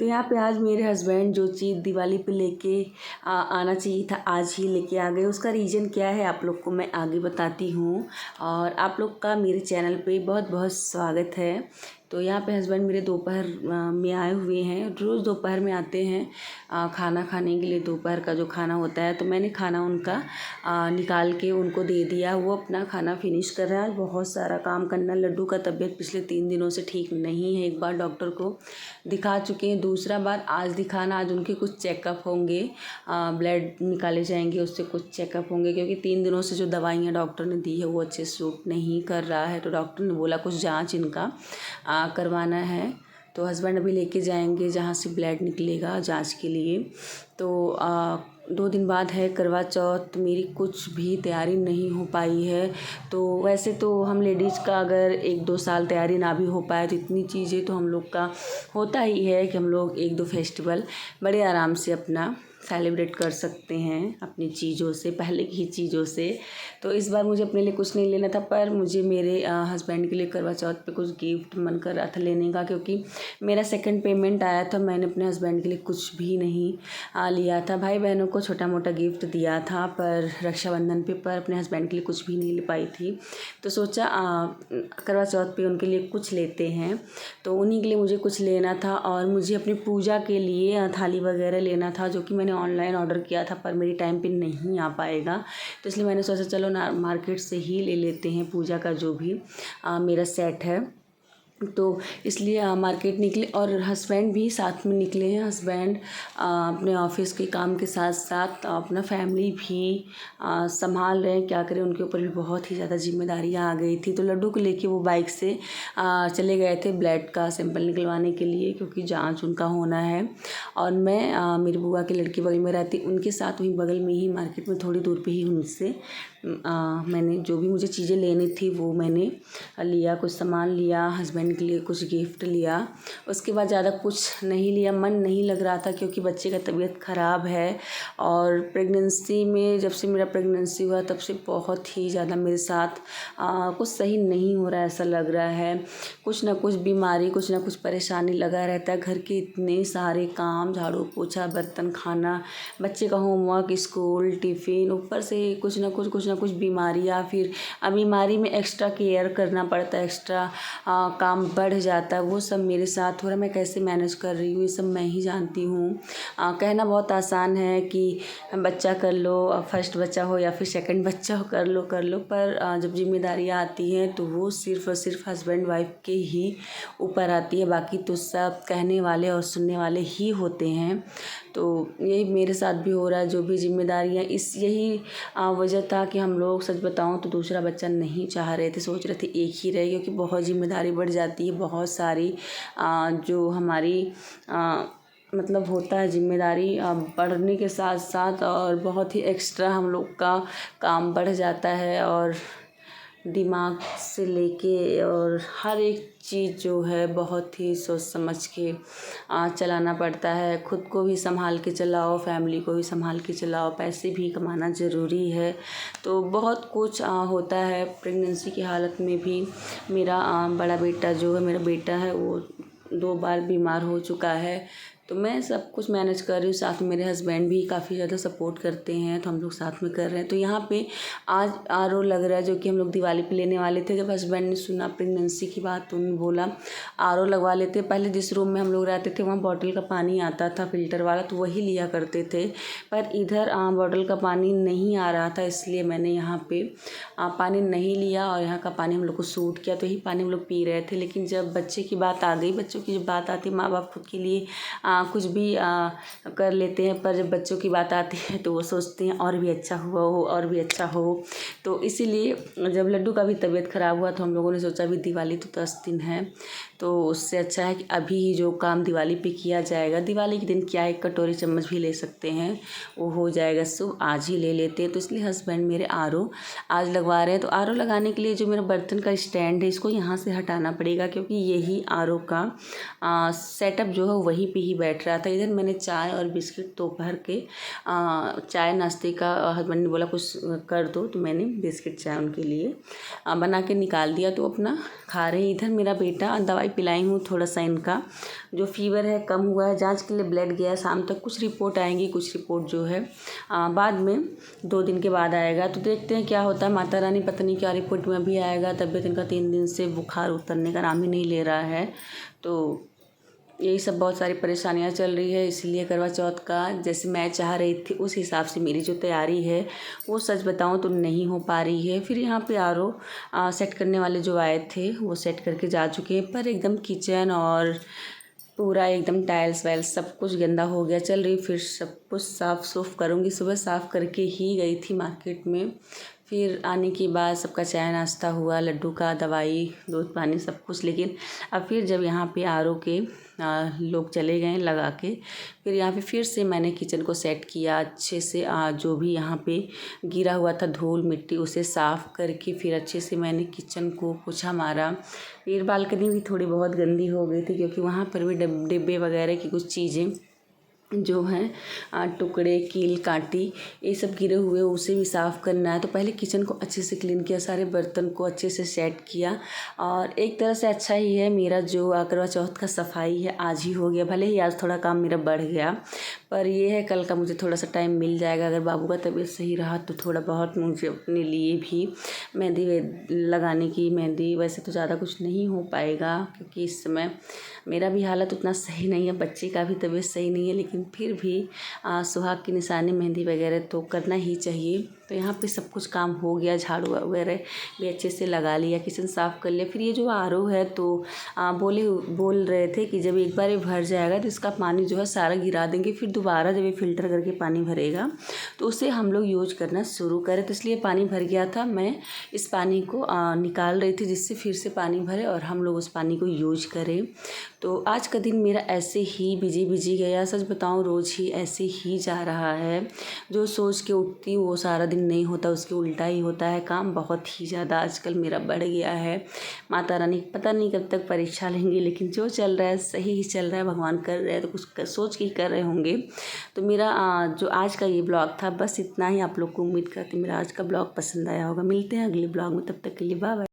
तो यहाँ पे आज मेरे हस्बैंड जो चीज़ दिवाली पे लेके आना चाहिए था आज ही लेके आ गए। उसका रीज़न क्या है आप लोग को मैं आगे बताती हूँ। और आप लोग का मेरे चैनल पे बहुत बहुत स्वागत है। तो यहाँ पे हस्बैंड मेरे दोपहर में आए हुए हैं। रोज़ दोपहर में आते हैं खाना खाने के लिए। दोपहर का जो खाना होता है तो मैंने खाना उनका निकाल के उनको दे दिया। वो अपना खाना फिनिश कर रहा है। बहुत सारा काम करना। लड्डू का तबीयत पिछले 3 दिनों से ठीक नहीं है। एक बार डॉक्टर को दिखा चुके हैं, दूसरा बार आज दिखाना। आज उनके कुछ चेकअप होंगे, ब्लड निकाले जाएंगे, उससे कुछ चेकअप होंगे क्योंकि 3 दिनों से जो दवाइयाँ डॉक्टर ने दी है वो अच्छे सूट नहीं कर रहा है। तो डॉक्टर ने बोला कुछ जांच इनका करवाना है। तो हस्बैंड अभी लेके जाएंगे जहाँ से ब्लड निकलेगा जांच के लिए। तो 2 दिन बाद है करवा चौथ। मेरी कुछ भी तैयारी नहीं हो पाई है। तो वैसे तो हम लेडीज़ का अगर 1-2 साल तैयारी ना भी हो पाए तो इतनी चीज़ें तो हम लोग का होता ही है कि हम लोग 1-2 फेस्टिवल बड़े आराम से अपना सेलिब्रेट कर सकते हैं अपनी चीज़ों से, पहले की चीज़ों से। तो इस बार मुझे अपने लिए कुछ नहीं लेना था, पर मुझे मेरे हस्बैंड के लिए करवा चौथ पे कुछ गिफ्ट मन कर रहा था लेने का, क्योंकि मेरा सेकंड पेमेंट आया था। मैंने अपने हस्बैंड के लिए कुछ भी नहीं लिया था। भाई बहनों को छोटा मोटा गिफ्ट दिया था पर रक्षाबंधन पे, पर अपने हस्बैंड के लिए कुछ भी नहीं ले पाई थी। तो सोचा करवा चौथ पे उनके लिए कुछ लेते हैं। तो उन्हीं के लिए मुझे कुछ लेना था और मुझे अपनी पूजा के लिए थाली वगैरह लेना था, जो कि मैंने ऑनलाइन ऑर्डर किया था पर मेरी टाइम पे नहीं आ पाएगा। तो इसलिए मैंने सोचा चलो ना मार्केट से ही ले लेते हैं पूजा का जो भी मेरा सेट है। तो इसलिए मार्केट निकले और हस्बैंड भी साथ में निकले हैं। हस्बैंड अपने ऑफिस के काम के साथ साथ अपना फैमिली भी संभाल रहे हैं। क्या करें, उनके ऊपर भी बहुत ही ज़्यादा जिम्मेदारियां आ गई थी। तो लड्डू को लेके वो बाइक से चले गए थे ब्लड का सैंपल निकलवाने के लिए, क्योंकि जांच उनका होना है। और मैं मेरी बुआ की लड़की बगल में रहती, उनके साथ वहीं बगल में ही मार्केट में थोड़ी दूर पे ही उनसे मैंने जो भी मुझे चीज़ें लेनी थी वो मैंने लिया। कुछ सामान लिया, हस्बैंड के लिए कुछ गिफ्ट लिया। उसके बाद ज़्यादा कुछ नहीं लिया। मन नहीं लग रहा था क्योंकि बच्चे का तबीयत ख़राब है। और प्रेगनेंसी में जब से मेरा प्रेगनेंसी हुआ तब से बहुत ही ज़्यादा मेरे साथ कुछ सही नहीं हो रहा है, ऐसा लग रहा है। कुछ ना कुछ बीमारी, कुछ ना कुछ परेशानी लगा रहता है। घर के इतने सारे काम, झाड़ू पोछा, बर्तन, खाना, बच्चे का होमवर्क, स्कूल, टिफ़िन, ऊपर से कुछ ना कुछ बीमारियाँ। फिर बीमारी में एक्स्ट्रा केयर करना पड़ता है, एक्स्ट्रा काम बढ़ जाता है। वो सब मेरे साथ हो रहा है। मैं कैसे मैनेज कर रही हूँ ये सब मैं ही जानती हूँ। कहना बहुत आसान है कि बच्चा कर लो, फर्स्ट बच्चा हो या फिर सेकंड बच्चा हो, कर लो, पर जब जिम्मेदारियाँ आती हैं तो वो सिर्फ़ और सिर्फ हस्बैंड वाइफ के ही ऊपर आती है। बाकी तो सब कहने वाले और सुनने वाले ही होते हैं। तो यही मेरे साथ भी हो रहा है। जो भी जिम्मेदारियाँ, यही वजह था कि हम लोग, सच बताऊं तो दूसरा बच्चा नहीं चाह रहे थे, सोच रहे थे एक ही रहे, क्योंकि बहुत जिम्मेदारी बढ़ जाती है। बहुत सारी जो हमारी मतलब होता है जिम्मेदारी बढ़ने के साथ साथ और बहुत ही एक्स्ट्रा हम लोग का काम बढ़ जाता है। और दिमाग से लेके और हर एक चीज़ जो है बहुत ही सोच समझ के चलाना पड़ता है। खुद को भी संभाल के चलाओ, फैमिली को भी संभाल के चलाओ, पैसे भी कमाना ज़रूरी है। तो बहुत कुछ होता है। प्रेगनेंसी की हालत में भी मेरा बड़ा बेटा जो है, मेरा बेटा है, वो 2 बार बीमार हो चुका है। तो मैं सब कुछ मैनेज कर रही हूँ। साथ में मेरे हस्बैंड भी काफ़ी ज़्यादा सपोर्ट करते हैं, तो हम लोग साथ में कर रहे हैं। तो यहाँ पे आज आरओ लग रहा है, जो कि हम लोग दिवाली पे लेने वाले थे। जब हस्बैंड ने सुना प्रेगनेंसी की बात तो उन्होंने बोला आरओ लगवा लेते। पहले जिस रूम में हम लोग रहते थे वहाँ बॉटल का पानी आता था फ़िल्टर वाला, तो वही लिया करते थे। पर इधर बॉटल का पानी नहीं आ रहा था, इसलिए मैंने यहाँ पे पानी नहीं लिया और यहाँ का पानी हम लोग को सूट किया, तो यही पानी हम लोग पी रहे थे। लेकिन जब बच्चे की बात आ गई, बच्चों की जब बात आती है, माँ बाप खुद के लिए कुछ भी कर लेते हैं, पर जब बच्चों की बात आती है तो वो सोचते हैं और भी अच्छा हुआ हो, और भी अच्छा हो। तो इसीलिए जब लड्डू का भी तबीयत ख़राब हुआ तो हम लोगों ने सोचा अभी दिवाली तो 10 दिन है, तो उससे अच्छा है कि अभी ही जो काम दिवाली पे किया जाएगा। दिवाली के दिन क्या, 1 कटोरी चम्मच भी ले सकते हैं, वो हो जाएगा शुभ, आज ही ले लेते हैं। तो इसलिए हस्बैंड मेरे आरओ आज लगवा रहे हैं। तो आरओ लगाने के लिए जो मेरा बर्तन का स्टैंड है, इसको यहाँ से हटाना पड़ेगा, क्योंकि यही आरओ का सेटअप जो है वहीं पे ही बैठ रहा था। इधर मैंने चाय और बिस्किट दोपहर के चाय नाश्ते का हस्बैंड ने बोला कुछ कर दो, तो मैंने बिस्किट चाय उनके लिए बना के निकाल दिया, तो अपना खा रहे हैं। इधर मेरा बेटा, दवाई पिलाई हूँ, थोड़ा सा इनका जो फीवर है कम हुआ है, जांच के लिए ब्लड गया, शाम तक कुछ रिपोर्ट आएंगी, कुछ रिपोर्ट जो है बाद में 2 दिन के बाद आएगा, तो देखते हैं क्या होता है। माता रानी पता नहीं क्या रिपोर्ट में अभी आएगा। तबीयत इनका 3 दिन से बुखार उतरने का नाम ही नहीं ले रहा है, तो यही सब बहुत सारी परेशानियां चल रही है। इसलिए करवा चौथ का जैसे मैं चाह रही थी उस हिसाब से मेरी जो तैयारी है वो सच बताऊं तो नहीं हो पा रही है। फिर यहाँ पे आरओ सेट करने वाले जो आए थे वो सेट करके जा चुके हैं, पर एकदम किचन और पूरा एकदम टाइल्स वाइल्स सब कुछ गंदा हो गया। चल रही फिर सब कुछ साफ़ सूफ करूँगी। सुबह साफ़ करके ही गई थी मार्केट में। फिर आने के बाद सबका चाय नाश्ता हुआ, लड्डू का, दवाई, दूध पानी सब कुछ। लेकिन अब फिर जब यहाँ पे आरओ के लोग चले गए लगा के, फिर यहाँ पे फिर से मैंने किचन को सेट किया अच्छे से। जो भी यहाँ पे गिरा हुआ था धूल मिट्टी उसे साफ़ करके फिर अच्छे से मैंने किचन को पोछा मारा। फिर बालकनी भी थोड़ी बहुत गंदी हो गई थी, क्योंकि वहाँ पर भी डिब्बे वगैरह की कुछ चीज़ें जो हैं टुकड़े, कील कांटी, ये सब गिरे हुए, उसे भी साफ़ करना है। तो पहले किचन को अच्छे से क्लीन किया, सारे बर्तन को अच्छे से सेट किया। और एक तरह से अच्छा ही है मेरा जो करवा चौथ का सफाई है आज ही हो गया। भले ही आज थोड़ा काम मेरा बढ़ गया, पर ये है कल का मुझे थोड़ा सा टाइम मिल जाएगा। अगर बाबू का तबीयत सही रहा तो थोड़ा बहुत मुझे अपने लिए भी मेहंदी लगाने की, मेहंदी वैसे तो ज़्यादा कुछ नहीं हो पाएगा, क्योंकि इस समय मेरा भी हालत उतना सही नहीं है, बच्चे का भी तबीयत सही नहीं है। लेकिन फिर भी सुहाग की निशानी मेहंदी वगैरह तो करना ही चाहिए। तो यहाँ पे सब कुछ काम हो गया, झाड़ू वगैरह भी अच्छे से लगा लिया, किचन साफ़ कर लिया। फिर ये जो आरओ है तो बोल रहे थे कि जब एक बार ये भर जाएगा तो इसका पानी जो है सारा गिरा देंगे, फिर दोबारा जब ये फ़िल्टर करके पानी भरेगा तो उसे हम लोग यूज करना शुरू करें। तो इसलिए पानी भर गया था, मैं इस पानी को निकाल रही थी जिससे फिर से पानी भरे और हम लोग उस पानी को यूज करें। तो आज का दिन मेरा ऐसे ही बिजी गया। सच बताऊं रोज़ ही ऐसे ही जा रहा है। जो सोच के उठती हूँ वो सारा दिन नहीं होता, उसके उल्टा ही होता है। काम बहुत ही ज़्यादा आजकल मेरा बढ़ गया है। माता रानी पता नहीं कब तक परीक्षा लेंगी, लेकिन जो चल रहा है सही ही चल रहा है। भगवान कर रहे हैं तो कुछ सोच के ही कर रहे होंगे। तो मेरा जो आज का ये ब्लॉग था बस इतना ही। आप लोग को उम्मीद करती मेरा आज का ब्लॉग पसंद आया होगा। मिलते हैं अगले ब्लॉग में, तब तक के लिए बाय बाय।